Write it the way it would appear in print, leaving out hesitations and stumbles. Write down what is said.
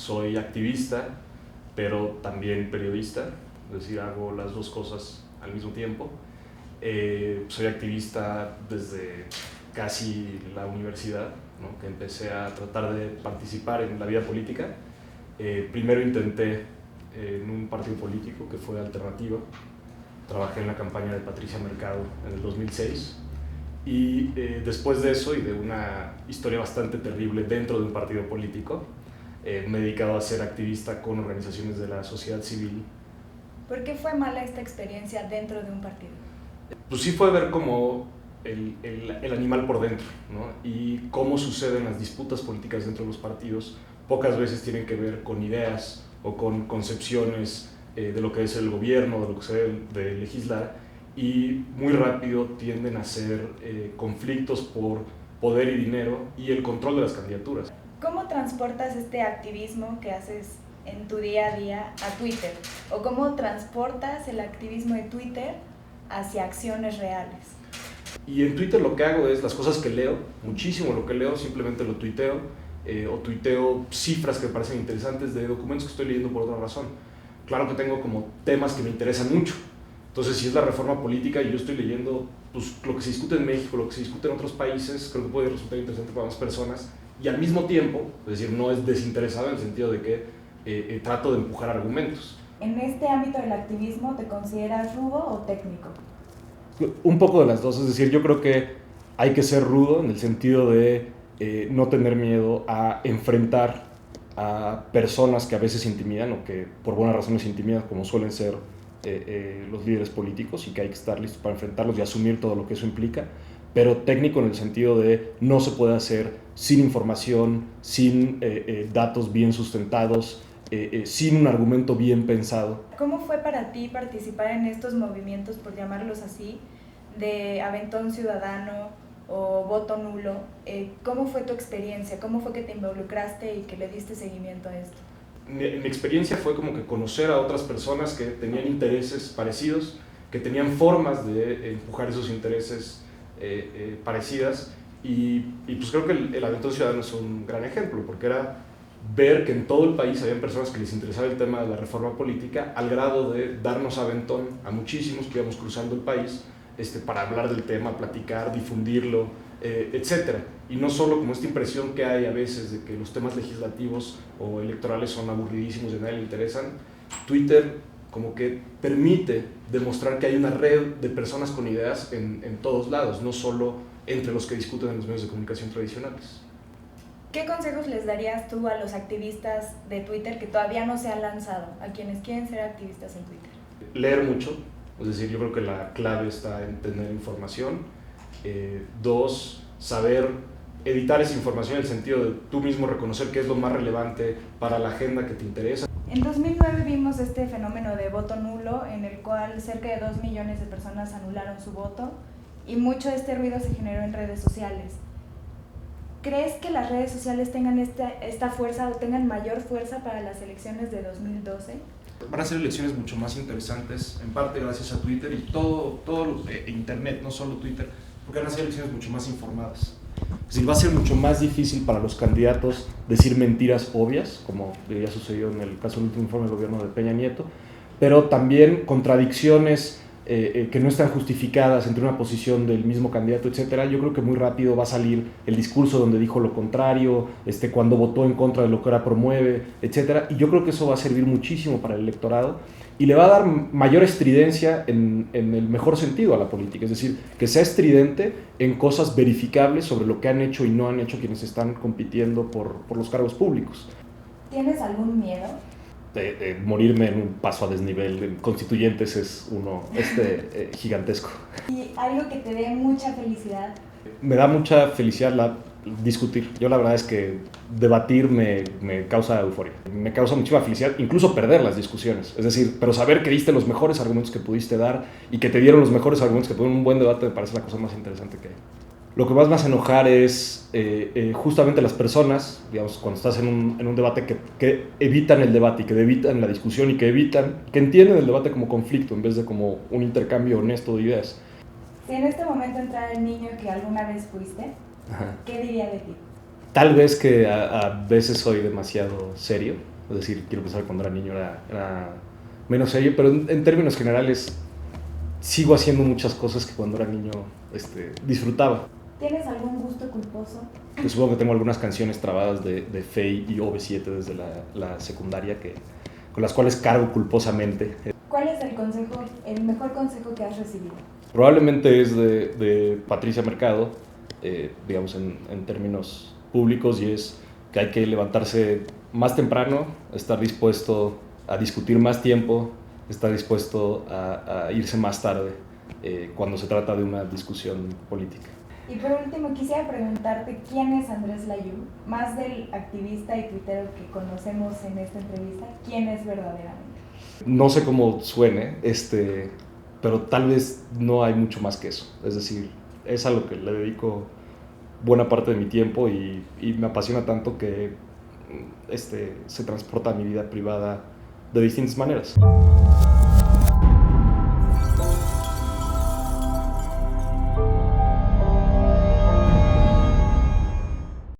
soy activista, pero también periodista, es decir, hago las dos cosas al mismo tiempo. Soy activista desde casi la universidad, ¿no? Que empecé a tratar de participar en la vida política. Primero intenté en un partido político que fue Alternativa. Trabajé en la campaña de Patricia Mercado en el 2006 y después de eso y de una historia bastante terrible dentro de un partido político, me he dedicado a ser activista con organizaciones de la sociedad civil. ¿Por qué fue mala esta experiencia dentro de un partido? Pues sí fue ver como el animal por dentro, ¿no? Y cómo suceden las disputas políticas dentro de los partidos. Pocas veces tienen que ver con ideas o con concepciones de lo que es el gobierno, de lo que se debe de legislar, y muy rápido tienden a ser conflictos por poder y dinero y el control de las candidaturas. ¿Cómo transportas este activismo que haces en tu día a día a Twitter? ¿O cómo transportas el activismo de Twitter hacia acciones reales? Y en Twitter lo que hago es las cosas que leo, muchísimo lo que leo, simplemente lo tuiteo, o tuiteo cifras que me parecen interesantes de documentos que estoy leyendo por otra razón. Claro que tengo como temas que me interesan mucho. Entonces, si es la reforma política y yo estoy leyendo pues, lo que se discute en México, lo que se discute en otros países, creo que puede resultar interesante para más personas. Y al mismo tiempo, es decir, no es desinteresado en el sentido de que trato de empujar argumentos. ¿En este ámbito del activismo te consideras rudo o técnico? Un poco de las dos, es decir, yo creo que hay que ser rudo en el sentido de no tener miedo a enfrentar a personas que a veces intimidan o que por buenas razones intimidan, como suelen ser los líderes políticos, y que hay que estar listos para enfrentarlos y asumir todo lo que eso implica, pero técnico en el sentido de no se puede hacer sin información, sin datos bien sustentados, sin un argumento bien pensado. ¿Cómo fue para ti participar en estos movimientos, por llamarlos así, de Aventón Ciudadano o Voto Nulo? ¿Cómo fue tu experiencia? ¿Cómo fue que te involucraste y que le diste seguimiento a esto? Mi experiencia fue como que conocer a otras personas que tenían intereses parecidos, que tenían formas de empujar esos intereses parecidas, y pues creo que el Aventón Ciudadano es un gran ejemplo, porque era ver que en todo el país había personas que les interesaba el tema de la reforma política, al grado de darnos aventón a muchísimos que íbamos cruzando el país para hablar del tema, platicar, difundirlo, etc. Y no solo como esta impresión que hay a veces de que los temas legislativos o electorales son aburridísimos y a nadie le interesan. Twitter como que permite demostrar que hay una red de personas con ideas en todos lados, no solo entre los que discuten en los medios de comunicación tradicionales. ¿Qué consejos les darías tú a los activistas de Twitter que todavía no se han lanzado, a quienes quieren ser activistas en Twitter? Leer mucho, es decir, yo creo que la clave está en tener información. Dos, saber editar esa información en el sentido de tú mismo reconocer qué es lo más relevante para la agenda que te interesa. En 2009 vimos este fenómeno de voto nulo, en el cual cerca de 2 millones de personas anularon su voto, y mucho de este ruido se generó en redes sociales. ¿Crees que las redes sociales tengan esta fuerza o tengan mayor fuerza para las elecciones de 2012? Van a ser elecciones mucho más interesantes, en parte gracias a Twitter y todo Internet, no solo Twitter, porque van a ser elecciones mucho más informadas. Es decir, va a ser mucho más difícil para los candidatos decir mentiras obvias, como ya sucedió en el caso del último informe del gobierno de Peña Nieto, pero también contradicciones que no están justificadas entre una posición del mismo candidato, etcétera. Yo creo que muy rápido va a salir el discurso donde dijo lo contrario, cuando votó en contra de lo que ahora promueve, etcétera. Y yo creo que eso va a servir muchísimo para el electorado y le va a dar mayor estridencia en el mejor sentido a la política, es decir, que sea estridente en cosas verificables sobre lo que han hecho y no han hecho quienes están compitiendo por los cargos públicos. ¿Tienes algún miedo? Morirme en un paso a desnivel en Constituyentes es uno gigantesco. ¿Y algo que te dé mucha felicidad? Me da mucha felicidad discutir. Yo la verdad es que debatir me causa euforia. Me causa muchísima felicidad, incluso perder las discusiones. Es decir, pero saber que diste los mejores argumentos que pudiste dar y que te dieron los mejores argumentos que tuvieron un buen debate me parece la cosa más interesante que hay. Lo que más me hace enojar es justamente las personas, digamos, cuando estás en un debate que evitan el debate y que evitan la discusión y que entienden el debate como conflicto en vez de como un intercambio honesto de ideas. Si en este momento entrara el niño que alguna vez fuiste, ¿qué diría de ti? Tal vez que a veces soy demasiado serio, Es decir, quiero pensar que cuando era niño era menos serio, pero en términos generales sigo haciendo muchas cosas que cuando era niño disfrutaba. ¿Tienes algún gusto culposo? Yo supongo que tengo algunas canciones trabadas de Fey y OV7 desde la secundaria con las cuales cargo culposamente. ¿Cuál es el mejor consejo que has recibido? Probablemente es de Patricia Mercado, digamos en términos públicos, y es que hay que levantarse más temprano, estar dispuesto a discutir más tiempo, estar dispuesto a irse más tarde cuando se trata de una discusión política. Y por último, quisiera preguntarte quién es Andrés Layún, más del activista y tuitero que conocemos en esta entrevista, ¿quién es verdaderamente? No sé cómo suene, pero tal vez no hay mucho más que eso. Es decir, es a lo que le dedico buena parte de mi tiempo y me apasiona tanto que se transporta a mi vida privada de distintas maneras.